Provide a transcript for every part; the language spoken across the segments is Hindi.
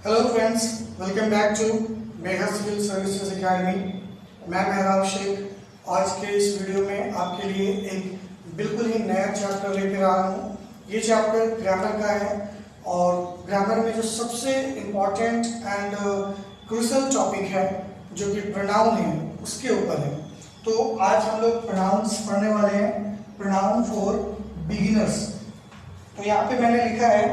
Hello friends, welcome back to mega civil services academy. मैं मेहराब शेख आज के इस वीडियो में आपके लिए एक बिल्कुल ही नया चैप्टर लेकर आया हूँ। ये चैप्टर ग्रामर का है और ग्रामर में जो सबसे इम्पॉर्टेंट एंड क्रूशियल टॉपिक है जो कि प्रोनाउन है उसके ऊपर है। तो आज हम लोग प्रोनाउंस पढ़ने वाले हैं, प्रोनाउन फॉर बिगिनर्स। तो यहाँ पे मैंने लिखा है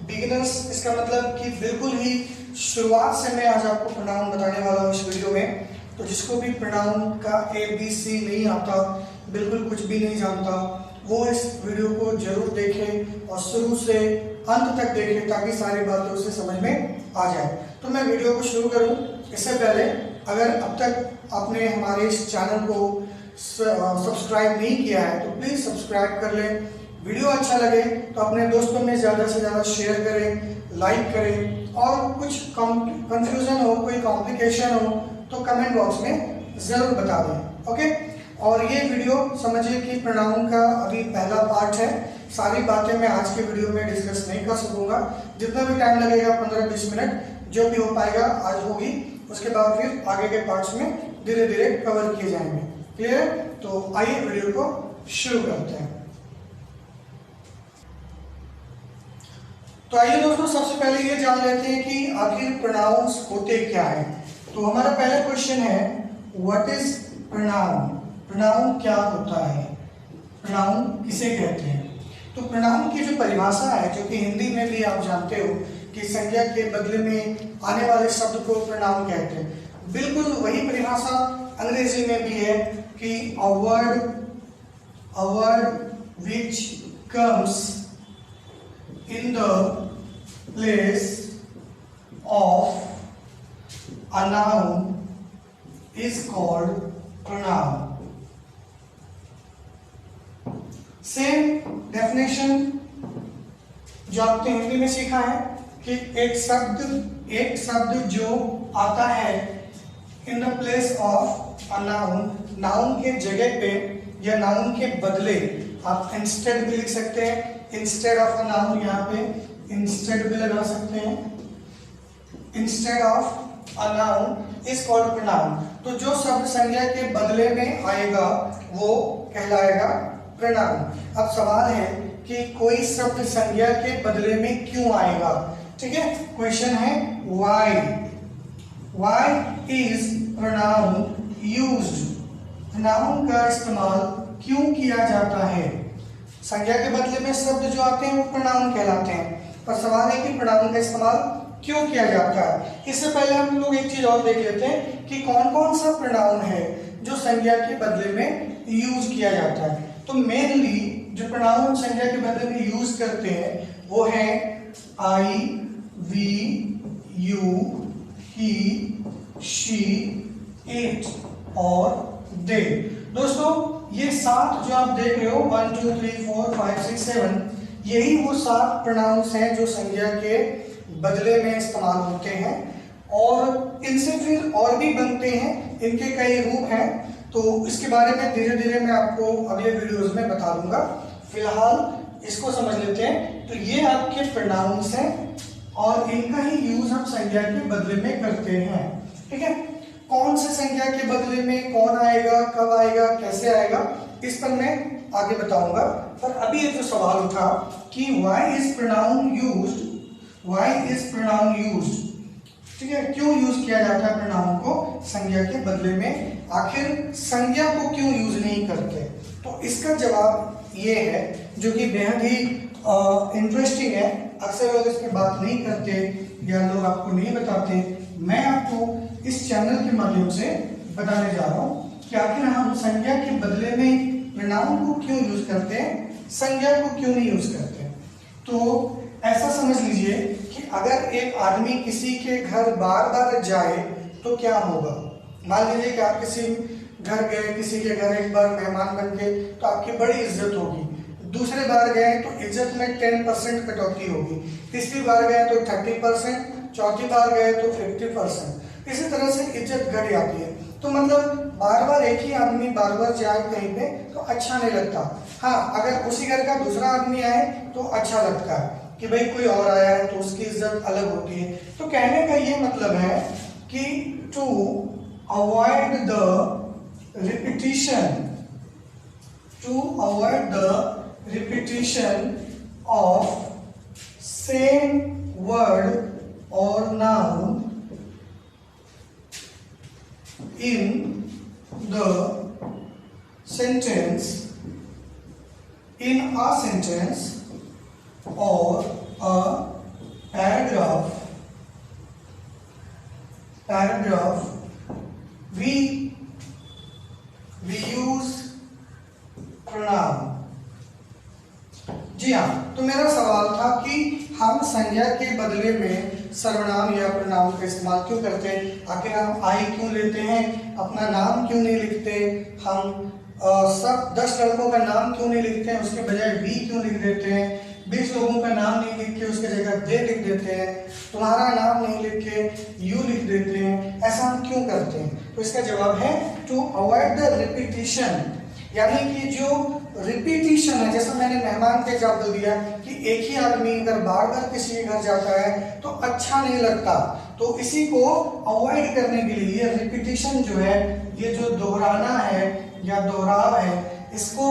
बिगिनर्स, इसका मतलब कि बिल्कुल ही शुरुआत से मैं आज आपको प्रोनाउन बताने वाला हूँ इस वीडियो में। तो जिसको भी प्रोनाउन का ABC नहीं आता, बिल्कुल कुछ भी नहीं जानता, वो इस वीडियो को जरूर देखे और शुरू से अंत तक देखे ताकि सारी बातें उसे समझ में आ जाए। तो मैं वीडियो को शुरू करूँ इससे पहले अगर अब तक आपने हमारे इस चैनल को सब्सक्राइब नहीं किया है तो प्लीज़ सब्सक्राइब कर लें। वीडियो अच्छा लगे तो अपने दोस्तों में ज़्यादा से ज़्यादा शेयर करें, लाइक करें और कुछ कंफ्यूजन हो, कोई कॉम्प्लिकेशन हो तो कमेंट बॉक्स में ज़रूर बता दें। ओके, और ये वीडियो समझिए कि प्रोनाउन का अभी पहला पार्ट है। सारी बातें मैं आज के वीडियो में डिस्कस नहीं कर सकूँगा, जितना भी टाइम लगेगा 15-20 मिनट जो भी हो पाएगा आज होगी, उसके बाद फिर आगे के पार्ट्स में धीरे धीरे कवर किए जाएंगे। क्लियर है? तो आइए वीडियो को शुरू करते हैं। तो आइए दोस्तों, सबसे पहले ये जान लेते हैं कि आखिर प्रोनाउंस होते क्या है। तो हमारा पहला क्वेश्चन है व्हाट इज प्रोनाउन। प्रोनाउन क्या होता है, प्रोनाउन किसे कहते हैं। तो प्रोनाउन की जो परिभाषा है, जो कि हिंदी में भी आप जानते हो कि संज्ञा के बदले में आने वाले शब्द को प्रोनाउन कहते हैं, बिल्कुल वही परिभाषा अंग्रेजी में भी है कि a word which comes in the place of a noun is called pronoun. Same definition जो आपने हिंदी में सीखा है कि एक शब्द जो आता है in the place of a noun, noun के जगह पे या नाउन के बदले आप इंस्टेड भी लिख सकते हैं। इंस्टेड ऑफ अ नाउन, यहाँ पे इंस्टेड भी लगा सकते हैं। Instead of a noun is called pronoun. तो जो शब्द संज्ञा के बदले में आएगा वो कहलाएगा प्रोनाउन। अब सवाल है कि कोई शब्द संज्ञा के बदले में क्यों आएगा। ठीक है, क्वेश्चन है why is pronoun used. Pronoun का इस्तेमाल क्यों किया जाता है। संज्ञा के बदले में शब्द जो आते हैं वो प्रोनाउन कहलाते हैं, पर सवाल है कि प्रोनाउन का इस्तेमाल क्यों किया जाता है। इससे पहले हम लोग एक चीज और देख लेते हैं कि कौन कौन सा प्रोनाउन है जो संज्ञा के बदले में यूज किया जाता है। तो मेनली जो प्रोनाउन संज्ञा के बदले में यूज करते हैं वो है I, we, you, he, she, it और दे। दोस्तों ये 7 जो आप देख रहे हो 1 2 3 4 5 6 7, यही वो 7 प्रोनाउंस हैं जो संज्ञा के बदले में इस्तेमाल होते हैं और इनसे फिर और भी बनते हैं, इनके कई रूप हैं। तो इसके बारे में धीरे धीरे मैं आपको अगले वीडियोस में बता दूंगा। फिलहाल इसको समझ लेते हैं। तो ये आपके प्रोनाउंस हैं और इनका ही यूज हम संज्ञा के बदले में करते हैं। ठीक है, कौन से संज्ञा के बदले में कौन आएगा, कब आएगा, कैसे आएगा, इस पर मैं आगे बताऊंगा। पर अभी ये जो सवाल उठा कि व्हाई इज प्रोनाउन यूज्ड, ठीक है, क्यों यूज किया जाता है प्रोनाउन को संज्ञा के बदले में, आखिर संज्ञा को क्यों यूज नहीं करते। तो इसका जवाब ये है जो कि बेहद ही इंटरेस्टिंग है। अक्सर लोग इस पर बात नहीं करते या लोग आपको नहीं बताते। मैं आपको इस चैनल के माध्यम से बताने जा रहा हूँ कि आखिर हम संज्ञा के बदले में प्रोनाउन को क्यों यूज करते हैं, संज्ञा को क्यों नहीं यूज करते। तो ऐसा समझ लीजिए कि अगर एक आदमी किसी के घर बार बार जाए तो क्या होगा। मान लीजिए कि आप किसी घर गए, किसी के घर एक बार मेहमान बन गए तो आपकी बड़ी इज्जत होगी। दूसरे बार गए तो इज्जत में 10% कटौती होगी, तीसरी बार गए तो 30%, चौथी बार गए तो 50%। इसी तरह से इज्जत घट जाती है। तो मतलब बार बार एक ही आदमी बार बार जाए कहीं पे तो अच्छा नहीं लगता। हाँ, अगर उसी घर का दूसरा आदमी आए तो अच्छा लगता है। कि भाई कोई और आया है तो उसकी इज्जत अलग होती है। तो कहने का ये मतलब है कि to avoid the repetition of same word और noun in the sentence, in a sentence or a paragraph, we use pronoun। जी हाँ, तो मेरा सवाल था कि हम संज्ञा के बदले में सर्वनाम या प्रनाम का इस्तेमाल क्यों करते हैं? आखिर हम आई क्यों लेते हैं? अपना नाम क्यों नहीं लिखते? हम सब 10 लड़कों का नाम क्यों नहीं लिखते हैं? उसके बजाय वी क्यों लिख देते हैं? 20 लोगों का नाम नहीं लिख के उसके जगह दे लिख देते हैं। तुम्हारा नाम नहीं लिख के यू लिख देते हैं। ऐसा हम क्यों करते हैं? तो इसका जवाब है टू अवॉइड द रिपीटिशन, यानी कि जो रिपीटिशन है, जैसा मैंने मेहमान का एग्जाम्पल दिया कि एक ही आदमी अगर बार बार किसी के घर जाता है तो अच्छा नहीं लगता। तो इसी को अवॉइड करने के लिए ये रिपीटिशन जो है, ये जो दोहराना है या दोहराव है, इसको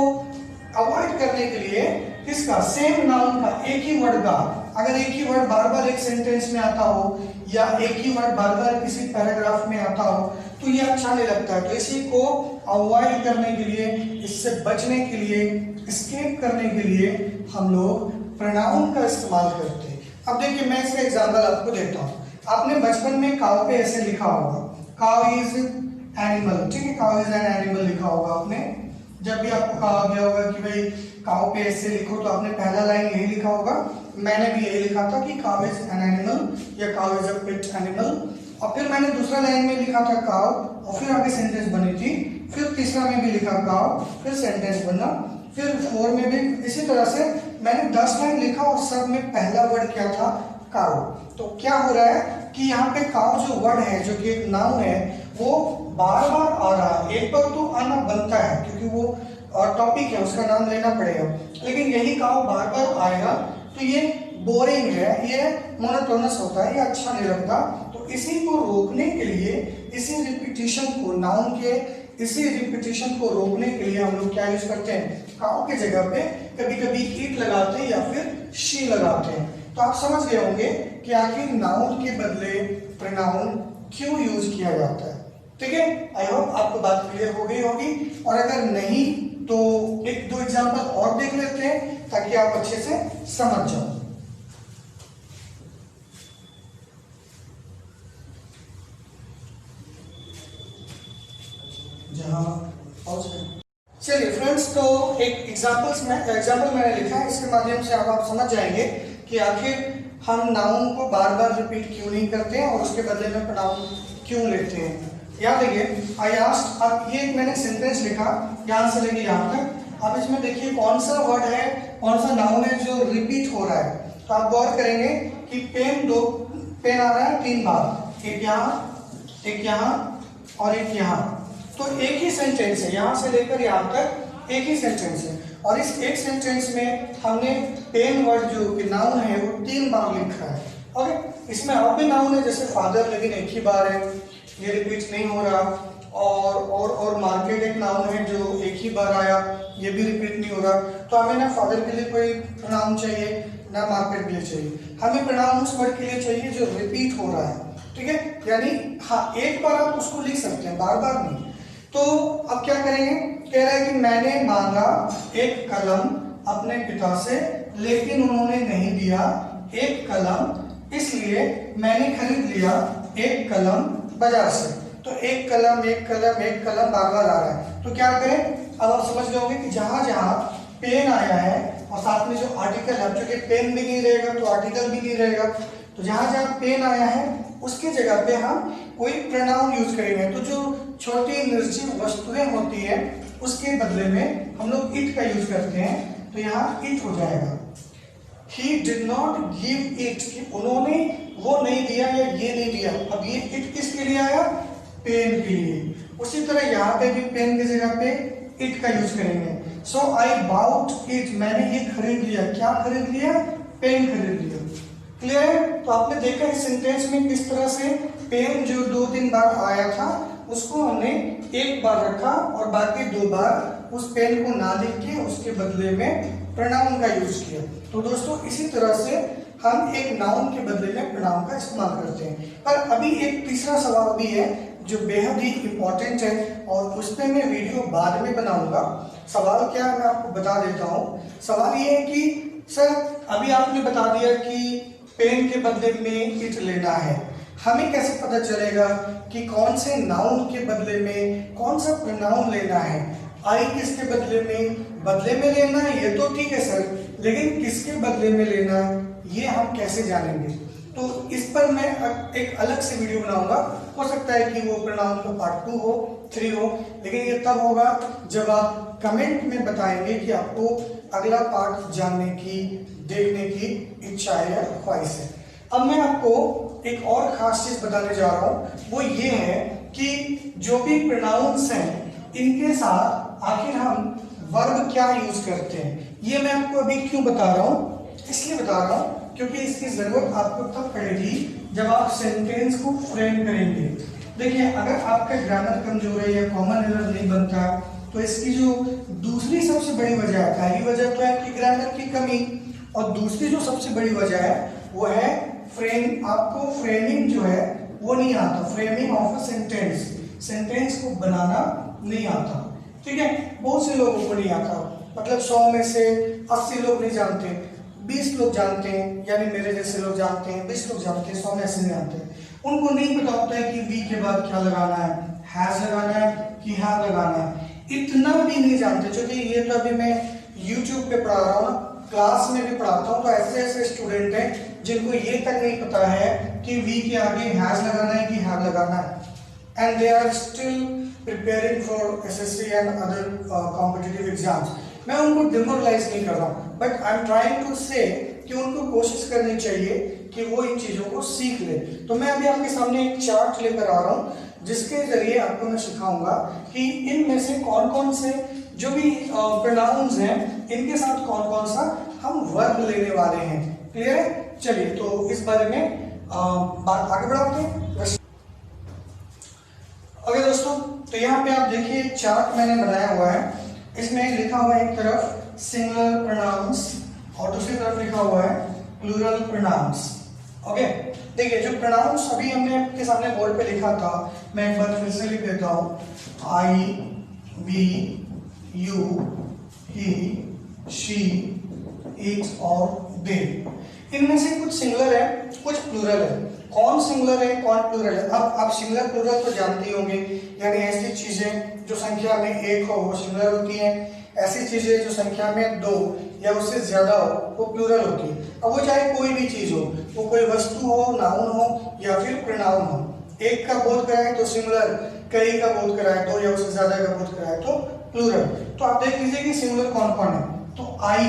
अवॉइड करने के लिए किसका? सेम नाउन का, एक ही वर्ड का। अगर एक ही वर्ड बार बार एक सेंटेंस में आता हो या एक ही वर्ड बार बार किसी पैराग्राफ में आता हो तो ये अच्छा नहीं लगता। तो इसी को अवॉइड करने के लिए, इससे बचने के लिए, एस्केप करने के लिए हम लोग प्रोनाउन का इस्तेमाल करते हैं। अब देखिए मैं इसका एग्जांपल आपको देता हूँ। आपने बचपन में काउ पे ऐसे लिखा होगा, काउ इज एनिमल, ठीक है, काउ इज एन एनिमल लिखा होगा आपने। जब भी आपको कहा गया होगा कि भाई काउ पे ऐसे लिखो तो आपने पहला लाइन यही लिखा होगा। मैंने भी यही लिखा था कि काउ इज एन एनिमल या cow is a pet animal. और फिर मैंने दूसरा लाइन में लिखा था काउ और फिर आगे सेंटेंस बनी थी। फिर तीसरा में भी लिखा काउ, फिर सेंटेंस बना। फिर 4 में भी इसी तरह से मैंने 10 लाइन लिखा और सब में पहला वर्ड क्या था? काउ। तो क्या हो रहा है कि यहाँ पे काउ जो वर्ड है, जो कि एक नाउन है, वो बार बार आ रहा है। एक बार तो आना बनता है क्योंकि वो टॉपिक है, उसका नाम लेना पड़ेगा, लेकिन यही काउ बार बार आएगा तो ये बोरिंग है, ये मोनोटोनस होता है, ये अच्छा नहीं लगता। तो इसी को रोकने के लिए, इसी रिपीटिशन को, नाउन के इसी रिपीटिशन को रोकने के लिए हम लोग क्या यूज करते हैं? काउ की जगह पे कभी कभी इट लगाते हैं या फिर शी लगाते हैं। तो आप समझ गए होंगे कि आखिर नाउन के बदले प्रोनाउन क्यों यूज किया जाता है। ठीक है, आई होप आपको बात क्लियर हो गई होगी। और अगर नहीं तो एक दो एग्जांपल और देख लेते हैं ताकि आप अच्छे से समझ जाओ। चलिए फ्रेंड्स, तो एक एग्जाम्पल मैंने लिखा है, इसके माध्यम से अब आप समझ जाएंगे कि आखिर हम नाउन को बार बार रिपीट क्यों नहीं करते हैं और उसके बदले में प्रोनाउन क्यों लेते हैं। याद देखिए, आई आस्क्ड, अब ये मैंने सेंटेंस लिखा यहाँ से लेके यहाँ तक। अब इसमें देखिए कौन सा वर्ड है, कौन सा नाउन है जो रिपीट हो रहा है। तो आप गौर करेंगे कि पेन आ रहा है 3 बार, एक यहाँ और एक यहाँ। तो एक ही सेंटेंस है, यहाँ से लेकर यहाँ तक एक ही सेंटेंस है। और इस एक सेंटेंस में हमने पेन वर्ड जो कि नाउन है वो 3 बार लिखा है। ओके, इसमें और भी नाउन है जैसे फादर, लेकिन एक ही बार है, ये रिपीट नहीं हो रहा। और मार्केट एक नाउन है जो एक ही बार आया, ये भी रिपीट नहीं हो रहा। तो हमें ना फादर के लिए कोई प्रोनाउन चाहिए ना मार्केट के लिए चाहिए, हमें प्रोनाउन उस वर्ड के लिए चाहिए जो रिपीट हो रहा है। ठीक है, यानी हाँ, एक बार आप उसको लिख सकते हैं, बार बार नहीं। तो अब क्या करेंगे, कह रहा है कि मैंने मांगा एक कलम अपने पिता से, लेकिन उन्होंने नहीं दिया एक कलम, इसलिए मैंने खरीद लिया एक कलम बाजार से। तो एक कलम बार बार आ रहा है। तो क्या करें, अब आप समझ गए कि जहां जहां पेन आया है और साथ में जो आर्टिकल है, क्योंकि पेन भी नहीं रहेगा तो आर्टिकल भी नहीं रहेगा, तो जहां जहां पेन आया है उसके जगह पे हम कोई प्रोनाउन यूज करेंगे। तो जो छोटी निर्जीव वस्तुएं होती है उसके बदले में हम लोग इट का यूज करते हैं। तो यहाँ इट हो जाएगा। He did not give it, कि उन्होंने वो नहीं दिया या ये नहीं दिया। अब ये इट किसके लिए आया? पेन के लिए। उसी तरह यहाँ पे भी पेन की जगह पे इट का यूज करेंगे। So I bought it, मैंने ये खरीद लिया। क्या खरीद लिया? पेन खरीद लिया। क्लियर है? तो आपने देखा इस सेंटेंस में किस तरह से पेन जो 2-3 बार आया था उसको हमने एक बार रखा और बाकी 2 बार उस पेन को ना लिख के उसके बदले में प्रोनाउन का यूज किया। तो दोस्तों इसी तरह से हम एक नाउन के बदले में प्रोनाउन का इस्तेमाल करते हैं। पर अभी एक तीसरा सवाल भी है जो बेहद ही इंपॉर्टेंट है और उस पर मैं वीडियो बाद में बनाऊंगा। सवाल क्या है मैं आपको बता देता हूँ। सवाल ये है कि सर अभी आपने बता दिया कि पेन के बदले में इट लेना है, हमें कैसे पता चलेगा कि कौन से नाउन के बदले में कौन सा प्रोनाउन लेना है? आई किसके बदले में लेना है ये तो ठीक है सर, लेकिन किसके बदले में लेना है ये हम कैसे जानेंगे? तो इस पर मैं एक अलग से वीडियो बनाऊंगा। हो सकता है कि वो प्रोनाउन का पार्ट 2 हो 3 हो, लेकिन ये तब होगा जब आप कमेंट में बताएंगे कि आपको अगला पार्ट जानने की देखने की इच्छा है या ख्वाहिश है। अब मैं आपको एक और खास चीज बताने जा रहा हूं, वो ये है कि जो भी प्रोनाउंस हैं इनके साथ आखिर हम वर्ब क्या यूज करते हैं। ये मैं आपको अभी क्यों बता रहा हूं, इसलिए बता रहा हूं क्योंकि इसकी जरूरत आपको तब पड़ेगी जब आप सेंटेंस को फ्रेम करेंगे। देखिए अगर आपका ग्रामर कमजोर है या कॉमन एरर नहीं बनता तो इसकी जो दूसरी सबसे बड़ी वजह है, पहली वजह तो है कि ग्रामर की कमी, और दूसरी जो सबसे बड़ी वजह है वो है फ्रेम। आपको फ्रेमिंग जो है वो नहीं आता, framing of a sentence, sentence को बनाना नहीं आता। ठीक है, बहुत से लोगों को नहीं आता, मतलब 100 में से 80 लोग नहीं जानते, 20 लोग जानते हैं, यानी मेरे जैसे लोग जानते हैं, 20 लोग जानते हैं, 100 में ऐसे नहीं जानते। उनको नहीं पता होता है कि वी के बाद क्या लगाना है, हैज लगाना है कि हैव लगाना है, इतना भी नहीं जानते। क्योंकि ये तो अभी मैं YouTube पे पढ़ा रहा हूँ ना, क्लास में भी पढ़ाता हूँ, तो ऐसे ऐसे स्टूडेंट हैं जिनको ये तक नहीं पता है कि वी के आगे हैज लगाना है कि हैव लगाना है, and they are still preparing for SSC and other competitive exams. मैं उनको डिमोरलाइज नहीं कर रहा हूँ, but I am trying to say कि उनको कोशिश करनी चाहिए कि वो इन चीजों को सीख ले। तो मैं अभी आपके सामने एक चार्ट लेकर आ रहा हूँ जिसके जरिए आपको मैं सिखाऊंगा कि इनमें से कौन कौन से जो भी प्रोनाउंस हैं इनके साथ कौन कौन सा हम वर्ब लेने वाले हैं। क्लियर है? चलिए तो इस बारे में बात आगे बढ़ाते हैं। ओके दोस्तों, तो यहाँ पे आप देखिए एक चार्ट मैंने बनाया हुआ है, इसमें लिखा हुआ है एक तरफ सिंगुलर प्रोनाउंस और दूसरी तरफ लिखा हुआ है प्लूरल प्रोनाउंस। ओके, देखिए जो प्रोनाउंस अभी हमने आपके सामने बोर्ड पे लिखा था, मैं एक बार फिर से लिख देता हूँ, I, we, you, he, she, it और दे। इनमें से कुछ सिंगुलर है, कुछ प्लूरल है। कौन सिंगुलर है कौन प्लूरल है? अब आप सिंगुलर प्लूरल तो जानते ही होंगे, यानी ऐसी चीजें जो संख्या में 1 हो वो सिंगुलर होती हैं, ऐसी चीजें जो संख्या में 2 या उससे ज्यादा हो वो प्लूरल होती है। अब वो चाहे कोई भी चीज हो, वो कोई वस्तु हो, नाउन हो या फिर प्रोनाउन हो। एक का बोध कराए तो सिंगुलर, कई का बोध कराए 2 या उससे ज्यादा का बोध कराए तो प्लूरल। तो आप देख लीजिए कि सिंगुलर कौन कौन है। तो आई,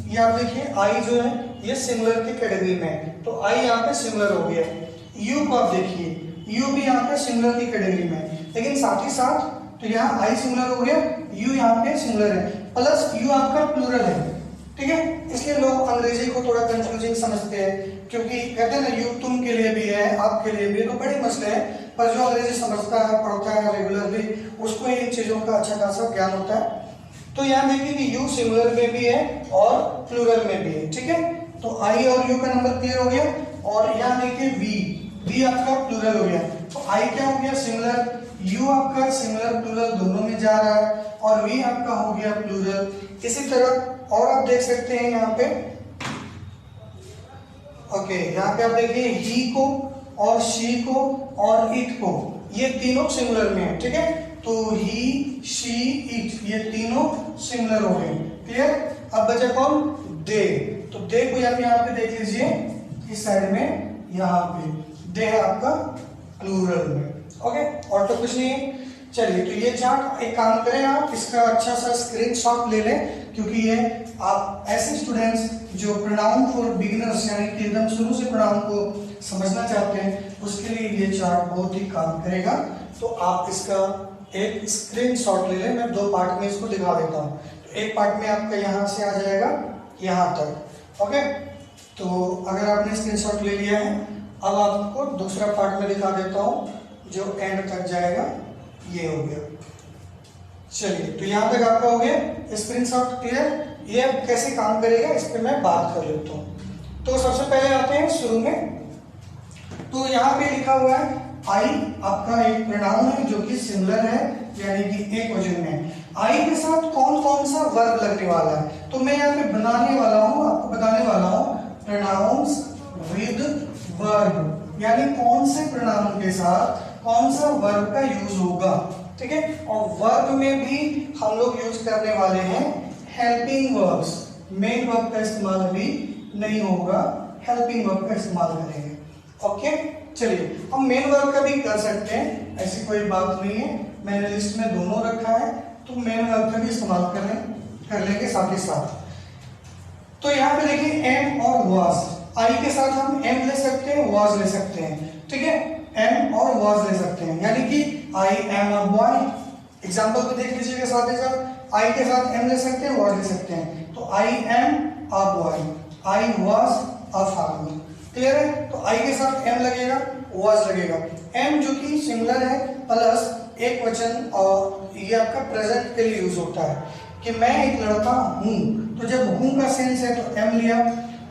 ये आप देखिए आई जो है ये सिंगुलर की कैटेगरी में है, तो आई यहाँ पे सिंगुलर हो गया। यू को आप देखिए, यू भी यहाँ पे सिंगुलर की कैटेगरी में है, लेकिन साथ ही साथ तो यहाँ आई सिंगुलर हो गया, यू यहाँ पे सिंगुलर है, प्लस यू आपका प्लूरल है। ठीक है, इसलिए लोग अंग्रेजी को थोड़ा कंफ्यूजिंग समझते हैं, क्योंकि कहते हैं ना यू तुम के लिए भी है, आपके लिए भी है, तो बड़े मसले हैं। पर जो अंग्रेजी समझता है, पढ़ता है रेगुलरली, उसको इन चीजों का अच्छा खासा ज्ञान होता है। तो यहाँ देखिए कि यू सिंगुलर में भी है और प्लूरल में भी है। ठीक है, तो आई और यू का नंबर क्लियर हो गया। और यहाँ देखिए वी आपका प्लूरल हो गया, तो आई क्या हो गया सिंगुलर, यू आपका सिंगुलर प्लूरल दोनों में जा रहा है, और वी आपका हो गया प्लूरल। इसी तरह और आप देख सकते हैं यहाँ पे, ओके, यहाँ पे आप देखिए ही को और शी को और इट को, ये तीनों सिंगुलर में है। ठीक है, तो ही, शी, इट, ये तीनों सिंगुलर हो गए। क्लियर? अब बचा कौन? दे। तो दे को यहाँ पे देख लीजिए, इस साइड में यहाँ पे दे है आपका प्लूरल में। ओके, और तो कुछ नहीं। चलिए, तो ये चार्ट एक काम करें, आप इसका अच्छा सा स्क्रीनशॉट ले लें, क्योंकि ये आप ऐसे स्टूडेंट्स जो प्रोनाउन फॉर बिगिनर्स यानी कि एकदम शुरू से प्रोनाउन को समझना चाहते हैं, उसके लिए ये चार्ट बहुत ही काम करेगा। तो आप इसका एक स्क्रीनशॉट ले लें। मैं 2 पार्ट में इसको दिखा देता हूँ। तो एक पार्ट में आपका यहाँ से आ जाएगा यहाँ तक। ओके, तो अगर आपने स्क्रीनशॉट ले लिया है, अब आपको दूसरा पार्ट में दिखा देता हूँ जो एंड तक जाएगा। ये हो गया। चलिए, तो यहाँ तक आपका हो गया स्क्रीनशॉट क्लियर। ये अब कैसे काम करेगा इस पर मैं बात कर लेता हूँ। तो सबसे पहले आते हैं शुरू में। तो यहाँ पे लिखा हुआ है आई आपका एक प्रोनाउन है जो कि सिंगुलर है, यानी कि एक वचन में। आई के साथ कौन कौन सा वर्ब लगने वाला है, तो मैं यहाँ पे बनाने वाला हूँ, आपको बताने वाला हूँ प्रोनाउंस विद वर्ब, यानी कौन से प्रोनाउन के साथ कौन सा वर्ब का यूज होगा। ठीक है, और वर्ब में भी हम लोग यूज करने वाले हैं हेल्पिंग वर्ब्स। मेन वर्ब का इस्तेमाल अभी नहीं होगा, हेल्पिंग वर्ब का इस्तेमाल करेंगे। ओके, चलिए हम मेन वर्ब का भी कर सकते हैं, ऐसी कोई बात नहीं है। मैंने लिस्ट में दोनों रखा है, तो मेन वर्ब का भी इस्तेमाल कर लेंगे साथ ही साथ। तो यहाँ पे देखिए एम और वाज, आई के साथ हम एम ले सकते हैं, वाज ले सकते हैं। ठीक है, एम और वाज ले सकते हैं, यानी कि I am a boy. Example को देख लीजिएगा साथ ही साथ। आई के साथ एम ले सकते हैं, वाज ले सकते हैं। तो I am a boy, I was a farmer. Clear है, तो आई के साथ एम लगेगा, वाज लगेगा। एम जो कि सिंगुलर है प्लस एक वचन, और ये आपका प्रेजेंट के लिए यूज होता है कि मैं एक लड़का हूं। तो जब हूं का सेंस है तो एम लिया,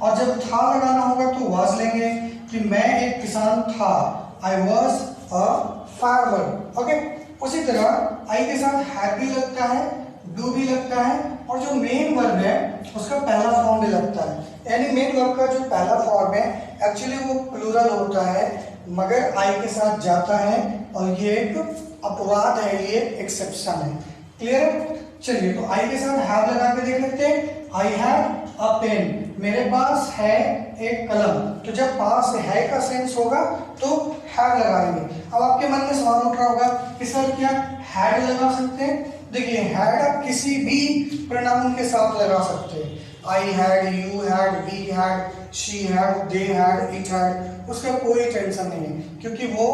और जब था लगाना होगा तो वाज लेंगे कि मैं एक किसान था, I was a farmer. Okay, उसी तरह आई के साथ हैव भी लगता है, डू भी लगता है, और जो मेन वर्ब है उसका पहला फॉर्म भी लगता है। यानी मेन वर्ब का जो पहला फॉर्म है एक्चुअली वो प्लूरल होता है, मगर आई के साथ जाता है, और ये एक अपवाद है, ये एक्सेप्शन है। क्लियर है, चलिए तो आई के साथ हैव लगा के देख लेते हैं। आई हैव अ पेन, मेरे पास है एक कलम। तो जब पास है का सेंस होगा तो हैव लगाएंगे। अब आपके मन में सवाल उठ रहा होगा कि सर क्या हैड लगा सकते हैं? देखिए, हैड आप किसी भी प्रोनाउन के साथ लगा सकते हैं। I had, you had, we had, she had, they had, it had, उसका कोई टेंशन नहीं है, क्योंकि वो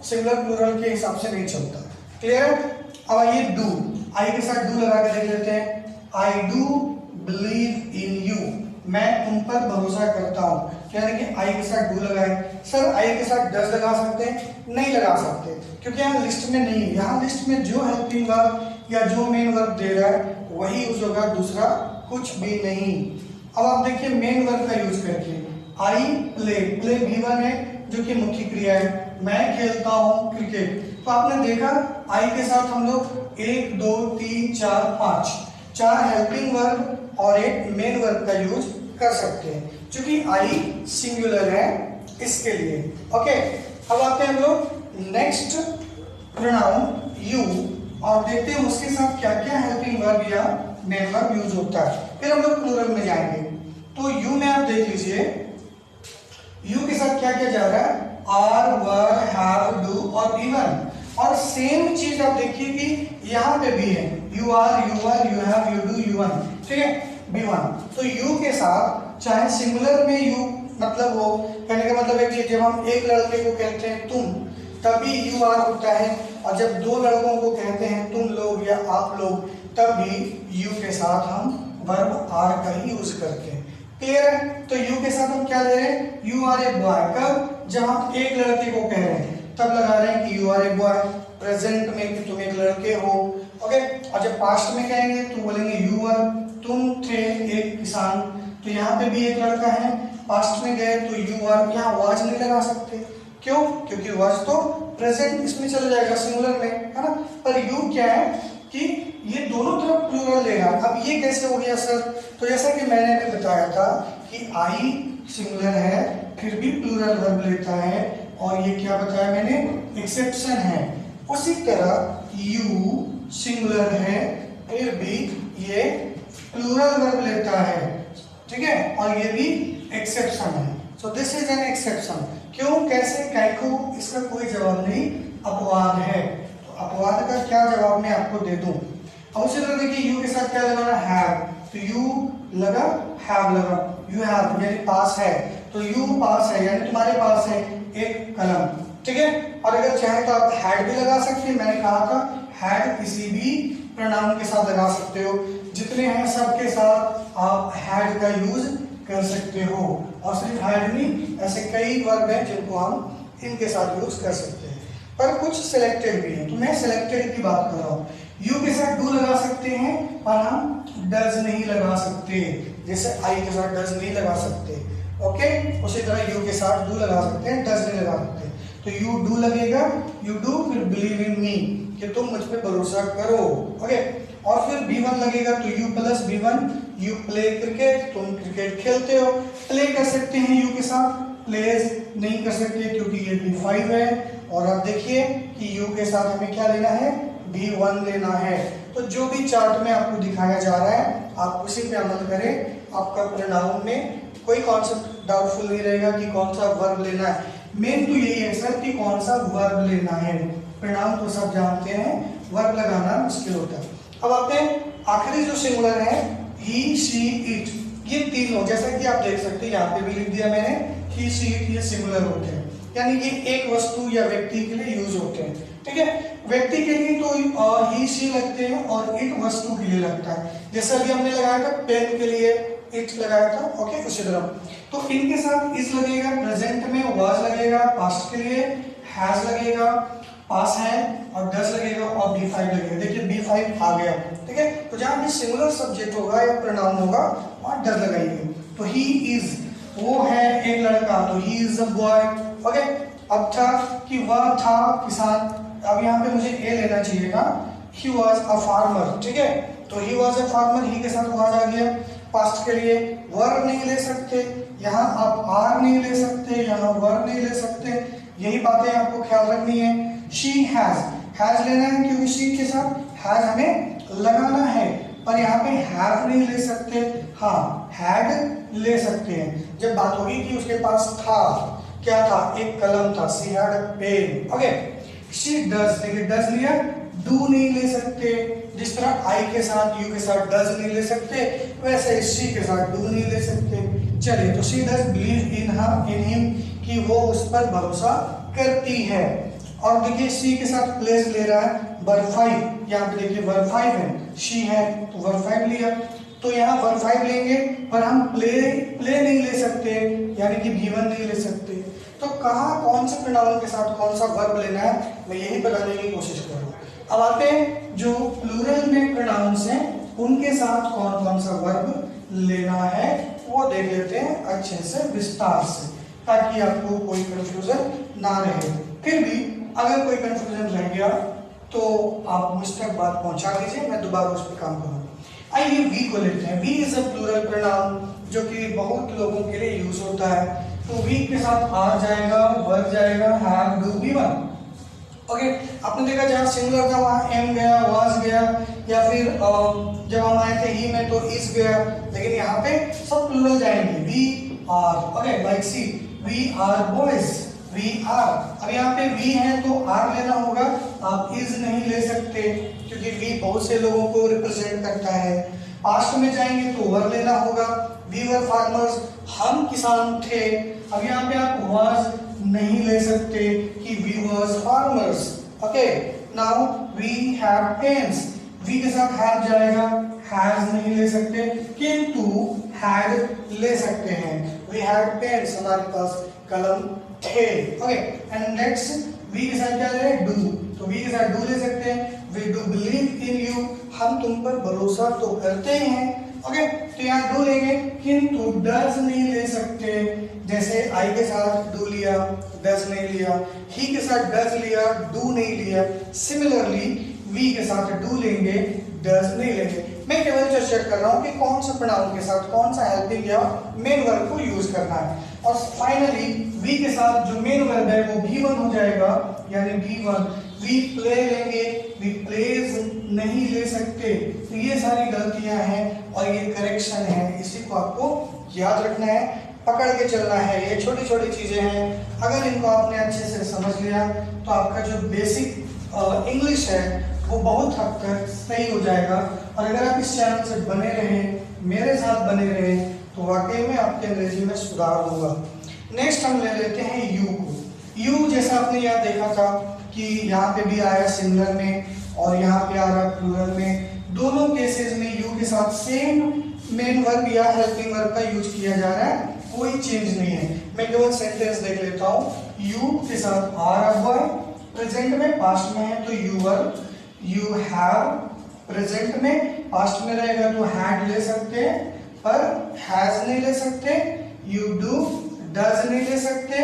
सिंगुलर प्लूरल के हिसाब से नहीं चलता। क्लियर? अब आइए डू, आई के साथ डू लगा के देख लेते हैं। I do believe in you, मैं तुम पर भरोसा करता हूँ, यानी कि आई के साथ डू लगाए। सर आई के साथ डज लगा सकते हैं? नहीं लगा सकते, क्योंकि यहाँ लिस्ट में नहीं है। यहाँ लिस्ट में जो हेल्पिंग वर्ब या जो मेन वर्ब दे रहा है वही यूज होगा, दूसरा कुछ भी नहीं। अब आप देखिए मेन वर्ब का यूज करके, आई प्ले, प्ले भी1 है जो कि मुख्य क्रिया है। मैं खेलता हूँ क्रिकेट, तो आपने देखा आई के साथ हम लोग 1 2 3 4 5 चार हेल्पिंग वर्ब और एक मेन वर्ब का यूज कर सकते हैं, क्योंकि आई सिंगुलर है इसके लिए। ओके, अब आते हैं हम लोग नेक्स्ट प्रोनाउन यू, और देखते हैं उसके साथ क्या क्या हेल्पिंग वर्ब या मेन वर्ब यूज होता है, फिर हम लोग प्लूरल में जाएंगे। तो यू में आप देख लीजिए, यू के साथ क्या क्या जा रहा है? आर, वर, हैव, डू और बी1। और सेम चीज आप देखिए कि यहाँ पे भी है, you are, you have, you do, यू1। ठीक है, बी1। तो यू के साथ चाहे सिंगुलर में यू मतलब हो, कहने का मतलब है कि जब हम एक लड़के को कहते हैं तुम, तभी यू आर होता है, और जब दो लड़कों को कहते हैं तुम लोग या आप लोग, तब भी यू के साथ हम वर्ब आर का ही यूज करते हैं। क्लियर है? तो यू के साथ हम क्या ले रहे हैं? You are a boy. कब? जब हम एक लड़के को कह रहे हैं तब लगा रहे हैं कि you are a boy. Present में कि तुम एक लड़के हो। ओके, और जब पास्ट में कहेंगे तो बोलेंगे यू आर, तुम थे एक किसान। तो यहाँ पे भी एक लड़का है, पास्ट में गए तो यू आर, यहाँ वाज नहीं लगा सकते। क्यों? क्योंकि वाज तो प्रेजेंट इसमें चला जाएगा सिंगुलर में, है ना। पर यू क्या है कि ये दोनों तरफ प्लूरल लेगा। अब ये कैसे हो गया सर? तो जैसा कि मैंने अभी बताया था कि आई सिंगुलर है फिर भी प्लूरल वर्ब लेता है, और ये क्या बताया मैंने? एक्सेप्शन है। उसी तरह यू सिंगुलर है फिर भी ये प्लूरल वर्ब लेता है, ठीक है, और ये भी एक्सेप्शन है। So this is an exception. क्यों, कैसे, कैको, इसका कोई जवाब नहीं, अपवाद है। तो अपवाद का क्या जवाब मैं आपको दे दूं। अब उसी तरह देखिए यू के साथ क्या लगाना? हैव। तो यू लगा, हैव लगा। यू हैव यानी पास है, तो यू पास है यानी तुम्हारे पास है एक कलम, ठीक है। और अगर चाहे तो आप हैड भी लगा सकते हैं। मैंने कहा था हैड किसी भी प्रोनाउन के साथ लगा सकते हो, जितने हैं सबके साथ आप हैड का यूज कर सकते हो। और सिर्फ हैड नहीं, ऐसे कई वर्ब हैं जिनको हम इनके साथ यूज कर सकते हैं, पर कुछ सिलेक्टेड भी हैं। तो मैं सिलेक्टेड की बात कर रहा हूँ। यू के साथ डू लगा सकते हैं, पर हम डज नहीं लगा सकते, जैसे आई के साथ डज नहीं लगा सकते। ओके, उसी तरह यू के साथ डू लगा सकते हैं, डज नहीं लगा सकते। तो यू डू लगेगा, यू डू, फिर बिलीव इन मी, कि तुम मुझ पे भरोसा करो। ओके, और फिर B1 लगेगा, तो you plus B1, you play cricket, तुम क्रिकेट खेलते हो। प्ले कर सकते हैं यू के साथ, प्लेज नहीं कर सकते क्योंकि ये B5 है। और अब देखिए कि यू के साथ हमें क्या लेना है, B1 लेना है। तो जो भी चार्ट में आपको दिखाया जा रहा है आप उसी पे अमल करें, आपका प्रोनाउन में कोई कॉन्सेप्ट डाउटफुल नहीं रहेगा कि कौन सा वर्ब लेना है। मेन तो यही है सर कि कौन सा वर्ब लेना है। प्रोनाउन तो सब जानते हैं, वर्ब लगाना मुश्किल होता है। अब आते हैं आखिरी जो सिंगुलर है, ही, शी, इट, ये तीनों, जैसा कि आप देख सकते हैं यहाँ पे भी लिख दिया मैंने, ही, शी, इट, ये सिंगुलर होते हैं, यानी कि एक वस्तु या व्यक्ति के लिए यूज होते हैं। ठीक है, व्यक्ति के लिए तो ही, शी लगते हैं और इट वस्तु के लिए लगता है। जैसे अभी हमने लगाया था पेन के लिए इट लगाया था। ओके, उसी तरह तो इनके साथ इज लगेगा, प्रेजेंट में वाज लगेगा, पास्ट के लिए हैज लगेगा, पास है, और डज लगेगा और B5 लगेगा। देखिए B5 आ गया। ठीक है, तो जहां भी सिंगुलर सब्जेक्ट होगा या प्रोनाउन होगा वहां डज लगाइए। तो ही इज, वो है एक लड़का, तो he is a boy. Okay, अब था कि वह था किसान, अब यहाँ पे मुझे ए लेना चाहिए था, ही वॉज अ फार्मर। ठीक है, तो ही वॉज अ फार्मर, ही के साथ वाज आ गया। पास्ट के लिए वर्ब नहीं ले सकते, यहाँ आप आर नहीं ले सकते, यहाँ वर्ब नहीं ले सकते, यही बातें आपको ख्याल रखनी है। शी हैज लेना है क्योंकि शी के साथ हैज हमें लगाना है, पर यहाँ पे हैव नहीं ले सकते। हाँ, हैड ले सकते हैं जब बात होगी कि उसके पास था, क्या था, एक कलम था, she had a pen. Okay, she does, देखिए डज लिया, डू नहीं ले सकते। जिस तरह आई के साथ यू के साथ डज नहीं ले सकते, वैसे शी के साथ डू नहीं ले सकते। चलिए, तो she does believe in her, in him, कि वो उस पर भरोसा करती है। और देखिए शी के साथ प्लेस ले रहा है वर्ब 5, यहाँ पे देखिए वर्ब 5 है, शी है तो वर्ब 5 लिया। तो यहाँ वर्ब 5 लेंगे, पर हम प्ले नहीं ले सकते, यानी कि B1 नहीं ले सकते। तो कहाँ कौन से प्रोनाउन के साथ कौन सा वर्ब लेना है, मैं यही बताने की कोशिश कर रहा हूँ। अब आते हैं जो प्लूरल में प्रोनाउंस हैं उनके साथ कौन कौन सा वर्ब लेना है, वो देख लेते हैं अच्छे से विस्तार से, ताकि आपको कोई कंफ्यूजन ना रहे। फिर भी अगर कोई कंफ्यूजन रह गया तो आप मुझ तक बात पहुंचा दीजिए, मैं दोबारा उस पर काम करूंगा। आइए वी को लेते हैं। We is a plural pronoun जो कि बहुत लोगों के लिए यूज होता है। तो वी के साथ आर जाएगा, वर्ब जाएगा, हैव, डू, B1। ओके, आपने देखा जहाँ सिंगुलर था वहाँ एम गया, वाज गया, या फिर जब हम आए थे ही में तो इज गया, लेकिन यहाँ पे सब प्लूरल जाएंगे, we are. Okay, like see, we are boys, we are. अब यहाँ पे वी है तो आर लेना होगा, आप इज नहीं ले सकते क्योंकि वी बहुत से लोगों को रिप्रेजेंट करता है। पास्ट में जाएंगे तो वर लेना होगा, वी वर फार्मर्स, हम किसान थे। अब यहाँ पे आप वाज नहीं ले सकते कि we was farmers. Okay, now we have pens, we के साथ हैव जाएगा, हैज नहीं ले सकते, किंतु हैड ले सकते हैं। वी हैड पेन्स, हमारे पास कलम थे। ओके, एंड नेक्स्ट वी के साथ क्या ले रहे हैं, डू, तो वी के साथ डू ले सकते हैं। We do believe in you, हम तुम पर भरोसा तो करते हैं। ओके, तो यहाँ डू लेंगे, किंतु डज नहीं ले सकते। जैसे आई के साथ डू लिया, डज नहीं लिया, ही के साथ डज लिया, डू नहीं लिया। सिमिलरली वी के साथ डू लेंगे, डज नहीं लेंगे। मैं केवल चर्चा कर रहा हूँ कि कौन सा प्रोनाउन के साथ कौन सा हेल्पिंग या मेन वर्ब को यूज करना है। और फाइनली वी के साथ जो मेन वर्ब है वो B1 हो जाएगा, यानी B1। वी प्ले लेंगे, वी प्लेज नहीं ले सकते। तो ये सारी गलतियां हैं और ये करेक्शन है, इसी को आपको याद रखना है, पकड़ के चलना है। ये छोटी छोटी चीजें हैं, अगर इनको आपने अच्छे से समझ लिया तो आपका जो बेसिक इंग्लिश है वो बहुत हद तक सही हो जाएगा। और अगर आप इस चैनल से बने रहें, मेरे साथ बने रहें, तो वाकई में आपके अंग्रेजी में सुधार होगा। नेक्स्ट हम ले लेते हैं यू को। यू जैसा आपने यहाँ देखा था कि यहाँ पे भी आया सिंगुलर में और यहाँ पे आ रहा प्लूरल में। दोनों केसेस में यू के साथ सेम मेन वर्ब या हेल्पिंग वर्ब का यूज किया जा रहा है, कोई चेंज नहीं है। मैं केवल सेंटेंस देख लेता हूँ। यू के साथ आर अब है, प्रेजेंट में, पास्ट में है तो यूर, यू हैव, प्रेजेंट में, पास्ट में रहेगा तो हैड ले सकते हैं पर हैज नहीं ले सकते। यू डू, डज नहीं ले सकते।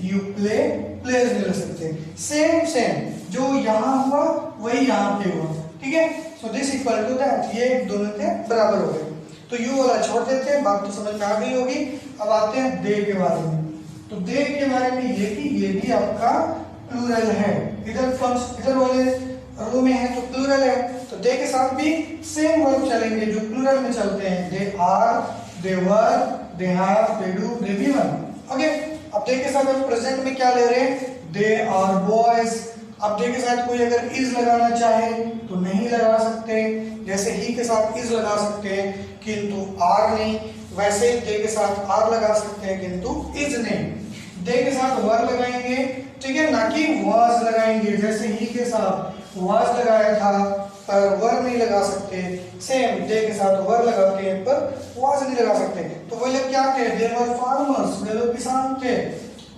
यू प्ले, प्लेज नहीं ले सकते। सेम सेम जो यहाँ हुआ वही यहाँ पे हुआ, ठीक है। So this equal to that, ये दोनों के बराबर हो गए। तो यू वाला छोड़ देते हैं, बात तो समझ में आ गई होगी। अब आते हैं दे के बारे में। तो दे के बारे में ये कि ये भी आपका प्लूरल है, इधर वाले रो में है तो प्लूरल है, तो दे के साथ भी सेम वर्ब चलेंगे जो प्लूरल में चलते हैं। They are, they were, they have, they do, they be one. Okay, अब दे के साथ हम प्रेजेंट में क्या ले रहे हैं? They are boys. अब दे के साथ कोई अगर इज लगाना चाहे तो नहीं लगा सकते, जैसे ही के साथ इज लगा सकते हैं किंतु आर नहीं, वैसे दे के साथ आर लगा सकते हैं किंतु इज नहीं। दे के साथ वर लगाएंगे, ठीक है, ना कि वाज लगाएंगे, जैसे ही के साथ वाज लगाया था पर वर नहीं लगा सकते। सेम दे के साथ वर लगाते हैं पर वाज नहीं लगा सकते। तो वो लोग क्या थे? दे वर फार्मर्स, वे लोग किसान थे।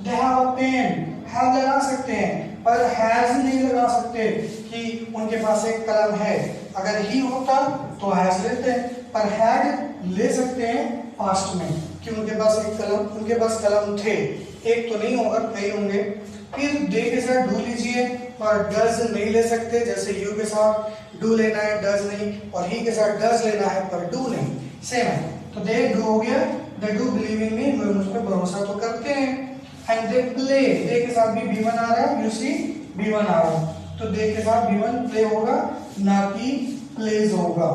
They have a pen, have लगा सकते हैं पर हैज नहीं लगा सकते कि उनके पास एक कलम है। अगर ही होता तो हैज लेते हैं, पर हैड ले सकते हैं पास्ट में कि उनके पास एक कलम, उनके पास कलम थे। एक तो नहीं होगा, कई होंगे। फिर दे के साथ डू लीजिए और डज नहीं ले सकते, जैसे यू के साथ डू लेना है डज नहीं, और ही के साथ डज लेना है पर डू नहीं, सेम है। तो दे डू हो गया, दे डू बिलीव इन मी, वे मुझ पर भरोसा तो करते हैं। एंड दे प्ले, दे के साथ भी B1 आ रहा है, यू सी B1 आ रहा है, तो दे के साथ B1 प्ले होगा ना कि प्लेज होगा।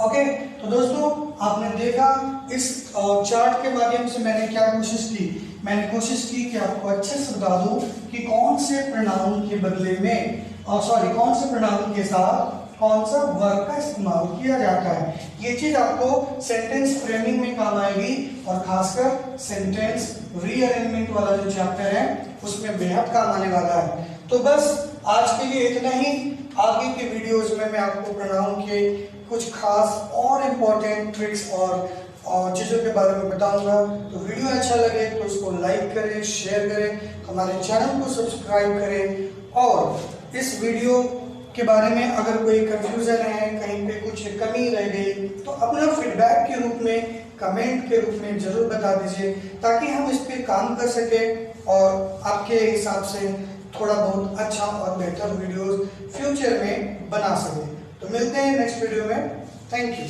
ओके, तो दोस्तों आपने देखा इस चार्ट के माध्यम से मैंने क्या कोशिश की? मैंने कोशिश की कि आपको अच्छे से बता दूं कि कौन से प्रोनाउन के बदले में कौन से प्रोनाउन के साथ कौन सा वर्ब का इस्तेमाल किया जाता है। ये चीज आपको सेंटेंस फ्रेमिंग में काम आएगी और खासकर सेंटेंस रीअरेंजमेंट वाला जो चैप्टर है उसमें बेहद काम आने वाला है। तो बस आज के लिए इतना ही। आगे के वीडियोज में मैं आपको प्रोनाउन के कुछ खास और इम्पोर्टेंट ट्रिक्स और चीज़ों के बारे में बताऊंगा। तो वीडियो अच्छा लगे तो उसको लाइक करें, शेयर करें, हमारे चैनल को सब्सक्राइब करें। और इस वीडियो के बारे में अगर कोई कंफ्यूजन है, कहीं पे कुछ कमी रह गई, तो अपना फीडबैक के रूप में, कमेंट के रूप में जरूर बता दीजिए, ताकि हम इस पे काम कर सकें और आपके हिसाब से थोड़ा बहुत अच्छा और बेहतर वीडियोस फ्यूचर में बना सकें। तो मिलते हैं नेक्स्ट वीडियो में। Thank you.